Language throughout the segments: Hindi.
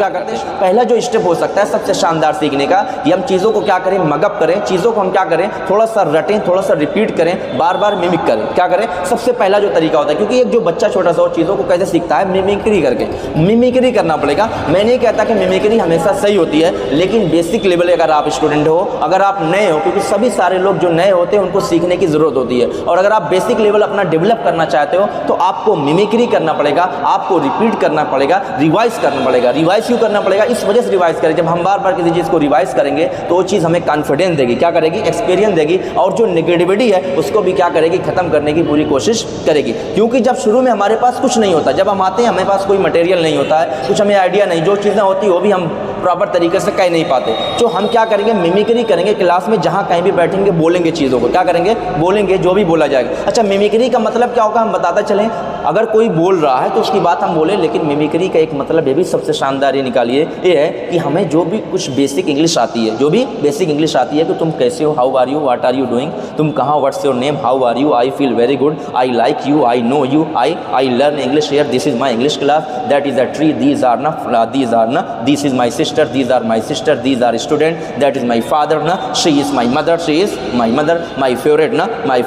क्या करते हैं, पहला जो स्टेप हो सकता है सबसे शानदार सीखने का, कि हम चीज़ों को क्या करें, मगअप करें, चीज़ों को हम क्या करें, थोड़ा सा रटें, थोड़ा सा रिपीट करें, बार बार मिमिक करें। क्या करें, सबसे पहला जो तरीका होता है, क्योंकि एक जो बच्चा छोटा सा चीज़ों को कैसे सीखता है, मिमिक्री करके। मिमिक्री करना पड़ेगा। मैं नहीं कहता कि मिमिक्री हमेशा सही होती है, लेकिन बेसिक लेवल अगर आप स्टूडेंट हो, अगर आप नए हो, क्योंकि सभी सारे लोग जो नए होते हैं उनको सीखने की ज़रूरत होती है, और अगर आप बेसिक लेवल अपना डेवलप करना चाहते हो तो आपको मिमिक्री करना पड़ेगा, आपको रिपीट करना पड़ेगा, रिवाइज करना पड़ेगा। रिवाइज क्यों करना पड़ेगा, इस वजह से रिवाइज करें, जब हम बार बार किसी चीज़ को रिवाइज करेंगे तो वो चीज़ हमें कॉन्फिडेंस देगी, क्या करेगी, एक्सपीरियंस देगी, और जो नेगेटिविटी है उसको भी क्या करेगी, खत्म करने की पूरी कोशिश करेगी। क्योंकि जब शुरू में हमारे पास कुछ नहीं होता, जब हम आते हैं हमारे पास कोई मटेरियल नहीं होता है, कुछ हमें आइडिया नहीं, जो चीज़ें होती है वो भी हम प्रॉपर तरीके से कह नहीं पाते, तो हम क्या करेंगे, मिमिक्री करेंगे। क्लास में जहाँ कहीं भी बैठेंगे बोलेंगे चीज़ों को, क्या करेंगे, बोलेंगे जो भी बोला जाएगा। अच्छा, मिमिक्री का मतलब क्या होगा हम बताते चलें। अगर कोई बोल रहा है तो उसकी बात हम बोले, लेकिन मिमिक्री का एक मतलब ये भी सबसे शानदार ये निकालिए, ये है कि हमें जो भी कुछ बेसिक इंग्लिश आती है, जो भी बेसिक इंग्लिश आती है, कि तुम कैसे हो, how are you, what are you doing, तुम कहाँ, what's your name, how are you, I feel very good, I like you, I know you, I learn English here, this is my English class, that is a tree, these are ना, this is my sister, these are my sister, these are student, that is my father na, she is my mother, she is my mother, my favorite na, my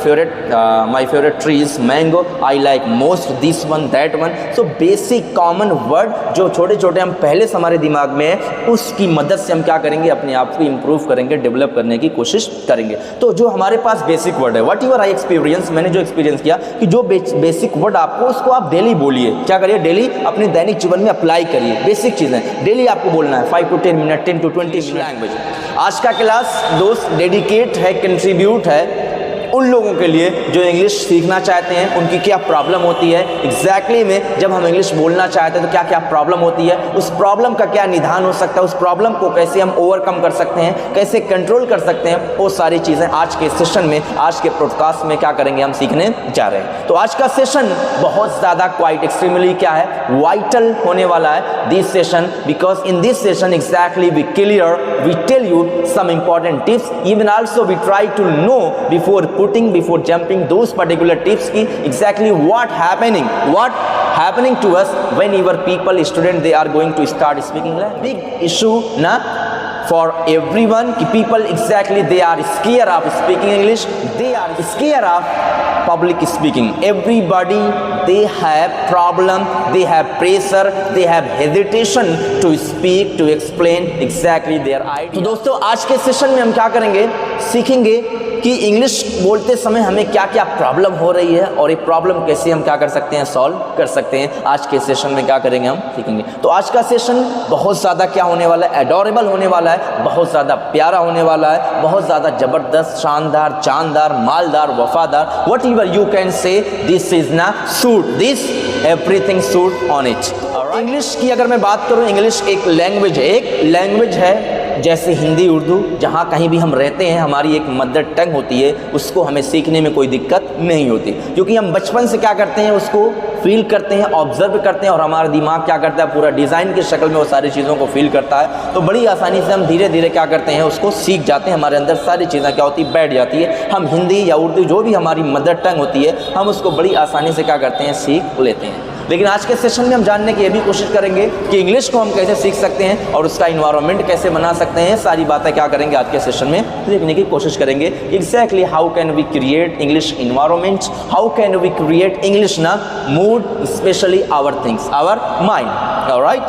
favorite tree is mango, I like most this one, that one। so basic common word जो छोटे छोटे हम पहले से हमारे दिमाग में है, उसकी मदद से हम क्या करेंगे, अपने आप को इम्प्रूव करेंगे, डेवलप करने की कोशिश करेंगे। तो जो हमारे पास बेसिक वर्ड है, वट एवर आई एक्सपीरियंस, मैंने जो एक्सपीरियंस किया कि जो बेसिक वर्ड आपको, उसको आप डेली बोलिए, क्या करिए, डेली अपने दैनिक जीवन में अप्लाई करिए। बेसिक चीज़ें डेली आपको बोलना है, 5 to 10 मिनट, 10 to 20 लैंग्वेज। आज का क्लास दोस्त डेडिकेट है, कंट्रीब्यूट है उन लोगों के लिए जो इंग्लिश सीखना चाहते हैं, उनकी क्या प्रॉब्लम होती है एग्जैक्टली में, जब हम इंग्लिश बोलना चाहते हैं तो क्या क्या प्रॉब्लम होती है, उस प्रॉब्लम का क्या निदान हो सकता है, उस प्रॉब्लम को कैसे हम ओवरकम कर सकते हैं, कैसे कंट्रोल कर सकते हैं, वो सारी चीज़ें आज के सेशन में, आज के पॉडकास्ट में क्या करेंगे, हम सीखने जा रहे हैं। तो आज का सेशन बहुत ज़्यादा क्वाइट एक्सट्रीमली क्या है, वाइटल होने वाला है this session, because in this session exactly we clear, we tell you some important tips, even also we try to know before before jumping those particular tips ki exactly what happening to us whenever people student they are going to start speaking language. Big issue na for everyone ki people exactly they are scared of speaking English, they are scared of public speaking, everybody they have problem, they have pressure, they have hesitation to speak, to explain exactly their idea। तो दोस्तों आज के सेशन में हम क्या करेंगे, सीखेंगे कि इंग्लिश बोलते समय हमें क्या क्या प्रॉब्लम हो रही है, और ये प्रॉब्लम कैसे हम क्या कर सकते हैं, सॉल्व कर सकते हैं। आज के सेशन में क्या करेंगे, हम सीखेंगे। तो आज का सेशन बहुत ज़्यादा क्या होने वाला है, एडोरेबल होने वाला है, बहुत ज़्यादा प्यारा होने वाला है, बहुत ज़्यादा ज़बरदस्त, शानदार, जानदार, मालदार, वफादार, whatever you can say, this is ना suit, this everything suit on it. English की अगर मैं बात करूँ, इंग्लिश एक लैंग्वेज है जैसे हिंदी, उर्दू, जहाँ कहीं भी हम रहते हैं, हमारी एक मदर टंग होती है, उसको हमें सीखने में कोई दिक्कत नहीं होती, क्योंकि हम बचपन से क्या करते हैं, उसको फील करते हैं, ऑब्जर्व करते हैं, और हमारा दिमाग क्या करता है, पूरा डिज़ाइन की शक्ल में वो सारी चीज़ों को फील करता है। तो बड़ी आसानी से हम धीरे धीरे क्या करते हैं, उसको सीख जाते हैं, हमारे अंदर सारी चीज़ें क्या होती है, बैठ जाती है। हम हिंदी या उर्दू जो भी हमारी मदर टंग होती है, हम उसको बड़ी आसानी से क्या करते हैं, सीख लेते हैं। लेकिन आज के सेशन में हम जानने की ये भी कोशिश करेंगे कि इंग्लिश को हम कैसे सीख सकते हैं और उसका इन्वायरमेंट कैसे बना सकते हैं। सारी बातें क्या करेंगे आज के सेशन में देखने की कोशिश करेंगे। Exactly how can we create English environment, how can we create English ना mood, specially our things, our mind. Alright,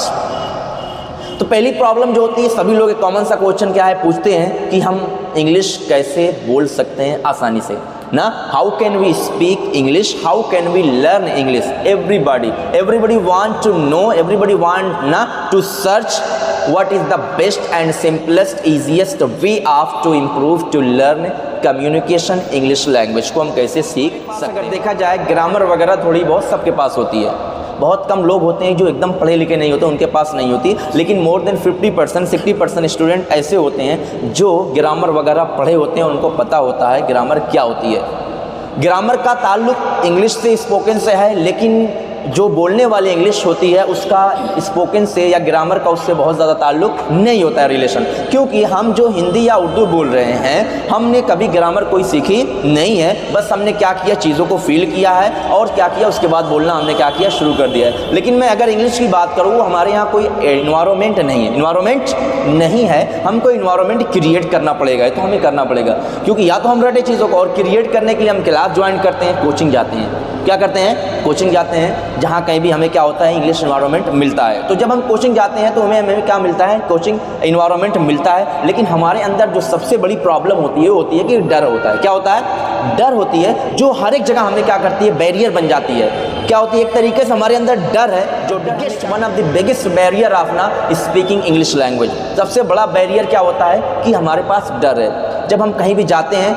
तो पहली प्रॉब्लम जो होती है, सभी लोग एक कॉमन सा क्वेश्चन क्या है, पूछते हैं कि हम इंग्लिश कैसे बोल सकते हैं आसानी से ना। How can we speak English, how can we learn English. Everybody want to know, everybody want ना to search what is the best and simplest easiest way of to improve to learn communication English language को हम कैसे सीख सकते हैं। अगर देखा जाए ग्रामर वगैरह थोड़ी बहुत सबके पास होती है, बहुत कम लोग होते हैं जो एकदम पढ़े लिखे नहीं होते, उनके पास नहीं होती, लेकिन मोर देन 50% 60% स्टूडेंट ऐसे होते हैं जो ग्रामर वगैरह पढ़े होते हैं, उनको पता होता है ग्रामर क्या होती है। ग्रामर का ताल्लुक इंग्लिश से, स्पोकन से है, लेकिन जो बोलने वाली इंग्लिश होती है उसका स्पोकन से या ग्रामर का उससे बहुत ज़्यादा ताल्लुक नहीं होता है रिलेशन, क्योंकि हम जो हिंदी या उर्दू बोल रहे हैं हमने कभी ग्रामर कोई सीखी नहीं है, बस हमने क्या किया चीज़ों को फील किया है और क्या किया उसके बाद बोलना हमने क्या किया शुरू कर दिया है। लेकिन मैं अगर इंग्लिश की बात करूँ, हमारे यहाँ कोई इन्वायरमेंट नहीं है, इन्वायरमेंट नहीं है, हमको इन्वायरमेंट क्रिएट करना पड़ेगा। तो हमें करना पड़ेगा, क्योंकि या तो हम रटे चीज़ों को, और क्रिएट करने के लिए हम क्लास ज्वाइन करते हैं, कोचिंग जाते हैं। क्या करते हैं? कोचिंग जाते हैं, जहाँ कहीं भी हमें क्या होता है इंग्लिश इन्वायरमेंट मिलता है। तो जब हम कोचिंग जाते हैं तो हमें क्या मिलता है? कोचिंग इन्वायरमेंट मिलता है। लेकिन हमारे अंदर जो सबसे बड़ी प्रॉब्लम होती है कि डर होता है। क्या होता है? डर होती है, जो हर एक जगह हमें क्या करती है? बैरियर बन जाती है। क्या होती है? एक तरीके से हमारे अंदर डर है, जो one of the biggest barrier of ना स्पीकिंग इंग्लिश लैंग्वेज। सबसे बड़ा बैरियर क्या होता है कि हमारे पास डर है। जब हम कहीं भी जाते हैं,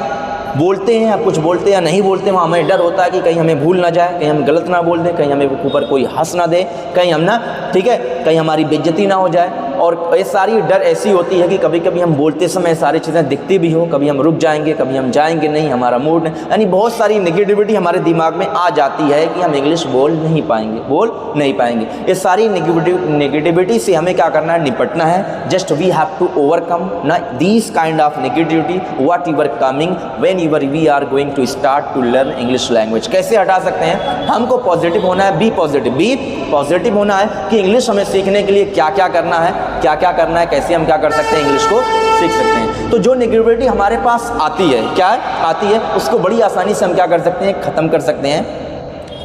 बोलते हैं या कुछ बोलते हैं या नहीं बोलते हैं, वहाँ हमें डर होता है कि कहीं हमें भूल ना जाए, कहीं हम गलत ना बोल दें, कहीं हमें ऊपर कोई हंस ना दे, कहीं हम ना ठीक है कहीं हमारी बेइज्जती ना हो जाए। और ये सारी डर ऐसी होती है कि कभी कभी हम बोलते समय सारी चीज़ें दिखती भी हो, कभी हम रुक जाएंगे, कभी हम जाएंगे नहीं, हमारा मूड नहीं, यानी बहुत सारी नेगेटिविटी हमारे दिमाग में आ जाती है कि हम इंग्लिश बोल नहीं पाएंगे। ये सारी नेगेटिविटी से हमें क्या करना है? निपटना है। Just we have to overcome ना these kind of negativity what you are coming when you we are going to start to learn English language. कैसे हटा सकते हैं? हमको पॉजिटिव होना है, बी पॉजिटिव होना है कि इंग्लिश हमें सीखने के लिए क्या क्या करना है, कैसे हम क्या कर सकते हैं इंग्लिश को सीख सकते हैं। तो जो नेगेटिविटी हमारे पास आती है, क्या आती है, उसको बड़ी आसानी से हम क्या कर सकते हैं? ख़त्म कर सकते हैं,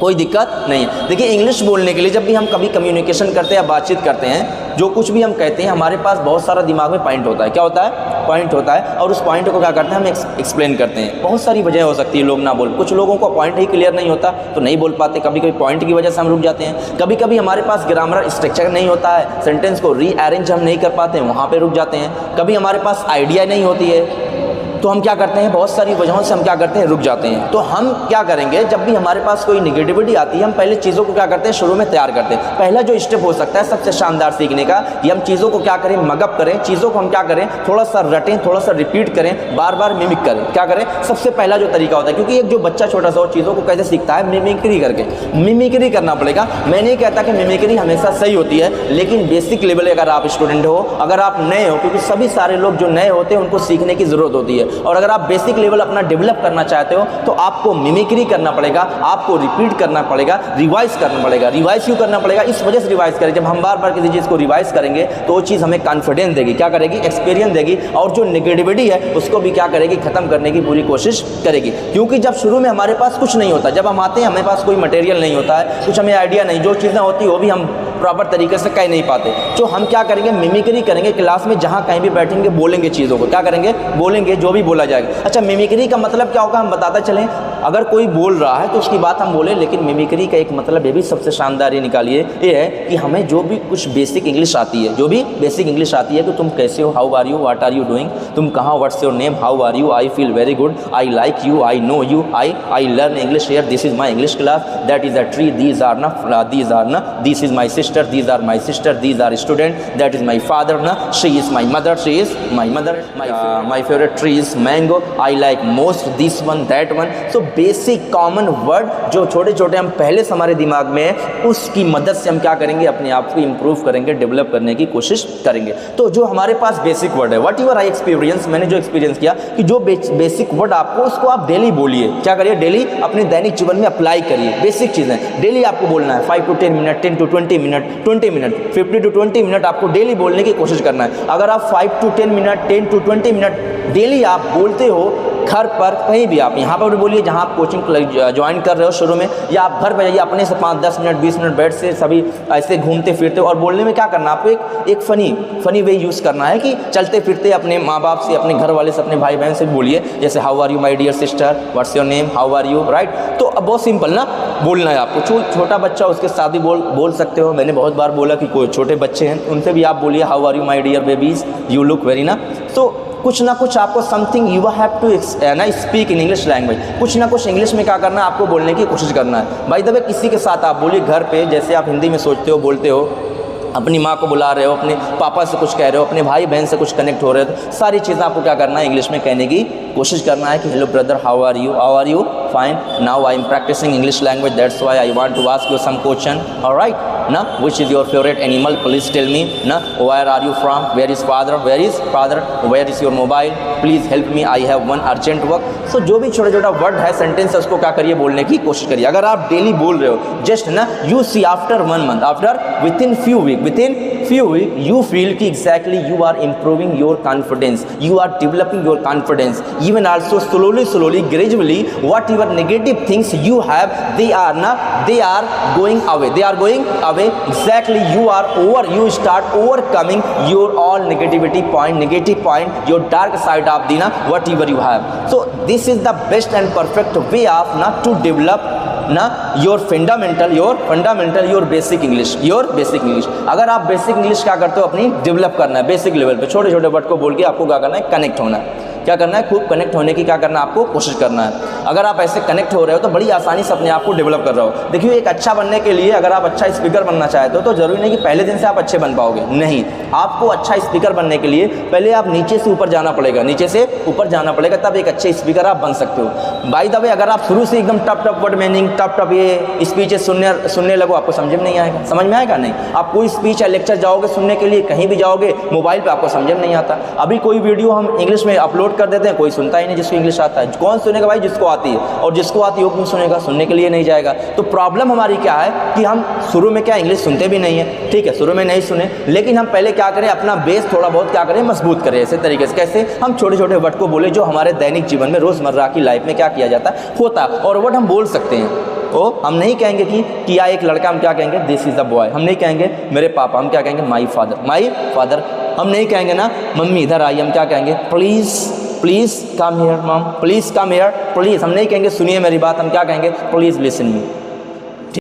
कोई दिक्कत नहीं है। देखिए इंग्लिश बोलने के लिए जब भी हम कभी कम्युनिकेशन करते हैं या बातचीत करते हैं, जो कुछ भी हम कहते हैं हमारे पास बहुत सारा दिमाग में पॉइंट होता है। क्या होता है? पॉइंट होता है। और उस पॉइंट को क्या करते हैं? हम एक्सप्लेन करते हैं। बहुत सारी वजह हो सकती है लोग ना बोल, कुछ लोगों को पॉइंट ही क्लियर नहीं होता तो नहीं बोल पाते, कभी कभी पॉइंट की वजह से हम रुक जाते हैं, कभी कभी हमारे पास ग्रामर स्ट्रक्चर नहीं होता है, सेंटेंस को रीअरेंज हम नहीं कर पाते हैं, वहाँ पर रुक जाते हैं, कभी हमारे पास आइडिया नहीं होती है तो हम क्या करते हैं? बहुत सारी वजहों से हम क्या करते हैं? रुक जाते हैं। तो हम क्या करेंगे? जब भी हमारे पास कोई नेगेटिविटी आती है, हम पहले चीज़ों को क्या करते हैं? शुरू में तैयार करते हैं। पहला जो स्टेप हो सकता है सबसे शानदार सीखने का, कि हम चीज़ों को क्या करें? मगअप करें, चीज़ों को हम क्या करें? थोड़ा सा रटें, थोड़ा सा रिपीट करें, बार बार मिमिक करें। क्या करें? सबसे पहला जो तरीका होता है, क्योंकि एक जो बच्चा छोटा सा चीज़ों को कैसे सीखता है? मिमिक्री करके। मिमिक्री करना पड़ेगा। मैं नहीं कहता कि मिमिक्री हमेशा सही होती है, लेकिन बेसिक लेवल अगर आप स्टूडेंट हो, अगर आप नए हो, क्योंकि सभी सारे लोग जो नए होते हैं उनको सीखने की ज़रूरत होती है, और अगर आप बेसिक लेवल अपना डेवलप करना चाहते हो तो आपको मिमिक्री करना पड़ेगा, आपको रिपीट करना पड़ेगा, रिवाइज करना पड़ेगा। रिवाइज क्यों करना पड़ेगा? इस वजह से रिवाइज करें, जब हम बार बार किसी चीज़ को रिवाइज करेंगे तो वो चीज़ हमें कॉन्फिडेंस देगी, क्या करेगी? एक्सपीरियंस देगी, और जो नेगेटिविटी है उसको भी क्या करेगी? खत्म करने की पूरी कोशिश करेगी। क्योंकि जब शुरू में हमारे पास कुछ नहीं होता, जब हम आते हैं हमारे पास कोई मटेरियल नहीं होता है, कुछ हमें आइडिया नहीं, जो चीज़ें होती वो भी हम प्रॉपर तरीके से कह नहीं पाते, तो हम क्या करेंगे? मिमिक्री करेंगे। क्लास में जहाँ कहीं भी बैठेंगे बोलेंगे चीज़ों को, क्या करेंगे? बोलेंगे जो भी बोला जाएगा। अच्छा, मिमिक्री का मतलब क्या होगा? हम बताते चलें। अगर कोई बोल रहा है तो उसकी बात हम बोले, लेकिन मिमिक्री का एक मतलब ये भी सबसे शानदार ये निकालिए, ये है कि हमें जो भी कुछ बेसिक इंग्लिश आती है, जो भी बेसिक इंग्लिश आती है, कि तुम कैसे हो, how are you, what are you doing, तुम कहाँ, what's your name, how are you, I feel very good, I like you, I know you, I learn English here, this is my English class, that is a tree, these are ना, this is my sister, these are my sister, these are student, that is my father, na, she is my mother, my favorite tree is mango, I like most this one, that one। so basic common word जो छोटे छोटे हम पहले से हमारे दिमाग में है, उसकी मदद से हम क्या करेंगे? अपने आप को इम्प्रूव करेंगे, डेवलप करने की कोशिश करेंगे। तो जो हमारे पास बेसिक वर्ड है, वट यूर आई एक्सपीरियंस, मैंने जो एक्सपीरियंस किया कि जो बेसिक वर्ड आपको, उसको आप डेली बोलिए। क्या करिए? डेली अपने दैनिक जीवन में अप्लाई करिए। बेसिक चीज़ें डेली आपको बोलना है, 5 to 10 minute, 10 to 20 minute, 20 minute, 50 to 20 minute आपको डेली बोलने की कोशिश करना है। अगर आप 5 to 10 minute, 10 to 20 minute daily आप बोलते हो, घर पर कहीं भी, आप यहाँ पर बोलिए जहाँ आप कोचिंग ज्वाइन कर रहे हो शुरू में, या आप घर पर जाइए, अपने से 5-10 मिनट 20 मिनट बैठ से सभी ऐसे घूमते फिरते हो। और बोलने में क्या करना है आपको? एक फ़नी वे यूज़ करना है कि चलते फिरते अपने माँ बाप से, अपने घर वाले से, अपने भाई बहन से भी बोलिए, जैसे how are you my dear sister, what's your name, how are you, right. तो अब बहुत सिंपल ना बोलना है आपको। छोटा बच्चा उसके साथ भी बोल सकते हो। मैंने बहुत बार बोला कि कोई छोटे बच्चे हैं उनसे भी आप बोलिए how are you my dear babies, you look very ना। तो कुछ ना कुछ आपको something you have to speak in English language, कुछ ना कुछ इंग्लिश में क्या करना है? आपको बोलने की कोशिश करना है। बाय द वे, किसी के साथ आप बोलिए घर पे, जैसे आप हिंदी में सोचते हो, बोलते हो, अपनी माँ को बुला रहे हो, अपने पापा से कुछ कह रहे हो, अपने भाई बहन से कुछ कनेक्ट हो रहे हो, तो सारी चीज़ें आपको क्या करना है? इंग्लिश में कहने की कोशिश करना है कि hello brother, how are you, fine. Now I am practicing English language. That's why I want to ask you some question. All right. Now, which is your favorite animal? Please tell me. Now, where are you from? Where is father? Where is father? Where is your mobile? Please help me. I have one urgent work. So जो भी छोटा छोटा वर्ड है, सेंटेंस है, उसको क्या करिए, बोलने की कोशिश करिए. अगर आप डेली बोल रहे हो, जस्ट ना you see after 1 month, after within few week you feel कि exactly you are improving your confidence, you are developing your confidence. Even also slowly gradually whatever negative things you have, they are going away. Exactly, you start overcoming your all negative point, your dark side of the whatever you have. So this is the best and perfect way of to develop your fundamental, your basic English. अगर आप बेसिक इंग्लिश क्या करते हो, अपनी डेवलप करना है बेसिक लेवल पे, छोटे छोटे वर्ड को बोल के आपको क्या करना है, कनेक्ट होना है. क्या करना है, खूब कनेक्ट होने की क्या करना है, आपको कोशिश करना है. अगर आप ऐसे कनेक्ट हो रहे हो तो बड़ी आसानी से अपने आप को डेवलप कर रहे हो. देखिए, एक अच्छा बनने के लिए अगर आप अच्छा स्पीकर बनना चाहते हो तो जरूरी नहीं कि पहले दिन से आप अच्छे बन पाओगे. नहीं, आपको अच्छा स्पीकर बनने के लिए पहले आप नीचे से ऊपर जाना पड़ेगा, तब एक अच्छे स्पीकर आप बन सकते हो. बाय द वे, अगर आप शुरू से एकदम टफ वर्ड मीनिंग, टफ ये स्पीचेस सुनने लगो, आपको समझ में नहीं आएगा. नहीं, आप कोई स्पीच या लेक्चर जाओगे सुनने के लिए, कहीं भी जाओगे मोबाइल पे, आपको समझ में नहीं आता. अभी कोई वीडियो हम इंग्लिश में अपलोड कर देते हैं, कोई सुनता ही नहीं जिसको इंग्लिश आता है. कौन सुनेगा भाई? जिसको आती है. और जिसको आती है वो क्यों सुनेगा? सुनने के लिए नहीं जाएगा. तो प्रॉब्लम हमारी क्या है कि हम शुरू में क्या इंग्लिश सुनते भी नहीं है. ठीक है, शुरू में नहीं सुने, लेकिन हम पहले क्या करें, अपना बेस थोड़ा बहुत क्या करें, मजबूत करें. ऐसे तरीके से कैसे, हम छोटे छोटे वर्ड को बोले जो हमारे दैनिक जीवन में, रोजमर्रा की लाइफ में क्या किया जाता होता, और वर्ड हम बोल सकते हैं. ओ, हम नहीं कहेंगे कि या एक लड़का, हम क्या कहेंगे, दिस इज द बॉय. हम नहीं कहेंगे मेरे पापा, हम क्या कहेंगे, माई फादर. हम नहीं कहेंगे ना मम्मी इधर आई, हम क्या कहेंगे, please come here mom, please come here, please. हम नहीं कहेंगे सुनिए मेरी बात, हम क्या कहेंगे, प्लीज लिसन मी.